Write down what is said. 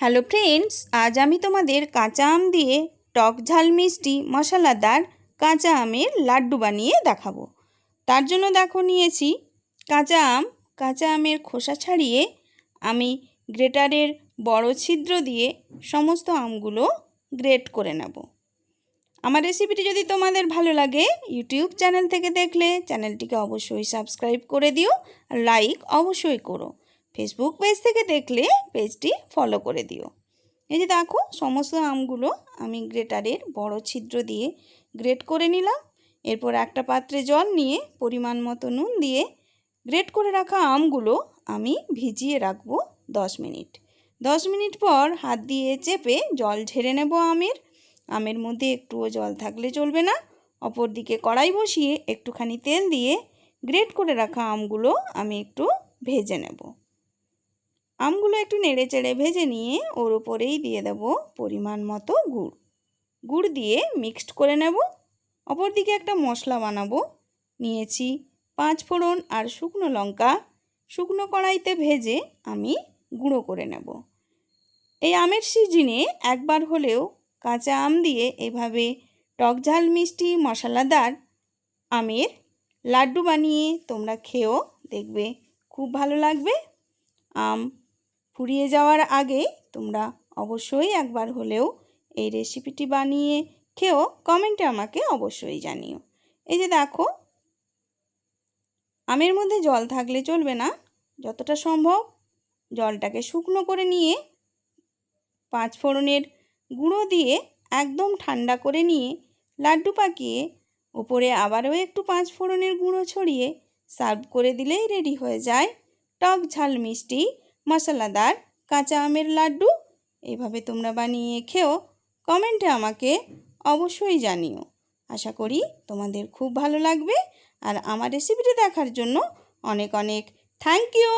Hello friends, আজ আমি তোমাদের কাঁচা আম দিয়ে টক ঝাল মিষ্টি মশলাদার কাঁচা আমের লাড্ডু বানিয়ে দেখাবো। তার জন্য দেখো নিয়েছি কাঁচা আমের খোসা ছাড়িয়ে আমি গ্রেটারের বড় ছিদ্র দিয়ে সমস্ত আমগুলো গ্রেট করে নেব। আমার রেসিপিটি যদি তোমাদের ভালো লাগে, ইউটিউব চ্যানেল থেকে দেখলে চ্যানেলটিকে অবশ্যই সাবস্ক্রাইব করে দিও আর লাইক অবশ্যই করো। ফেসবুক পেজ থেকে দেখলে পেজটি ফলো করে দিও। এই যে দেখো সমস্ত আমগুলো আমি গ্রেটারের বড় ছিদ্র দিয়ে গ্রেট করে নিলাম। এরপর একটা পাত্রে জল নিয়ে পরিমাণ মতো নুন দিয়ে গ্রেট করে রাখা আমগুলো আমি ভিজিয়ে রাখবো 10 মিনিট। 10 মিনিট পর হাত দিয়ে চেপে জল ঝেড়ে নেব। আমের মধ্যে একটুও জল থাকলে চলবে না। অপর দিকে কড়াই বসিয়ে একটুখানি তেল দিয়ে গ্রেট করে রাখা আমগুলো আমি একটু ভেজে নেব। আমগুলো একটু নেড়ে চেড়ে ভেজে নিয়ে ওর উপরেই দিয়ে দেব পরিমাণ মতো গুড় দিয়ে মিক্সড করে নেব। অপর দিকে একটা মশলা বানাবো। নিয়েছি 5 ফোড়ন আর শুকনো লঙ্কা, শুকনো কড়াইতে ভেজে আমি গুঁড়ো করে নেব। এই আমের সিজনে একবার হলেও কাঁচা আম দিয়ে এভাবে টক ঝাল মিষ্টি মশলাদার আমের লাড্ডু বানিয়ে তোমরা খেও, দেখবে খুব ভালো লাগবে। আম ফুরিয়ে যাওয়ার আগে তোমরা অবশ্যই একবার হলেও এই রেসিপিটি বানিয়ে খেও, কমেন্টে আমাকে অবশ্যই জানিও। এই যে দেখো আমের মধ্যে জল থাকলে চলবে না, যতটা সম্ভব জলটাকে শুকনো করে নিয়ে 5 ফোড়নের গুঁড়ো দিয়ে একদম ঠান্ডা করে নিয়ে লাড্ডু পাকিয়ে উপরে আবারও একটু 5 ফোড়নের গুঁড়ো ছড়িয়ে সার্ভ করে দিলেই রেডি হয়ে যায় টক ঝাল মিষ্টি মশলাদার কাঁচা আমের লাড্ডু। এভাবে তোমরা বানিয়ে খেও, কমেন্টে আমাকে অবশ্যই জানিও। আশা করি তোমাদের খুব ভালো লাগবে। আর আমার রেসিপিটি দেখার জন্য অনেক অনেক থ্যাংক ইউ।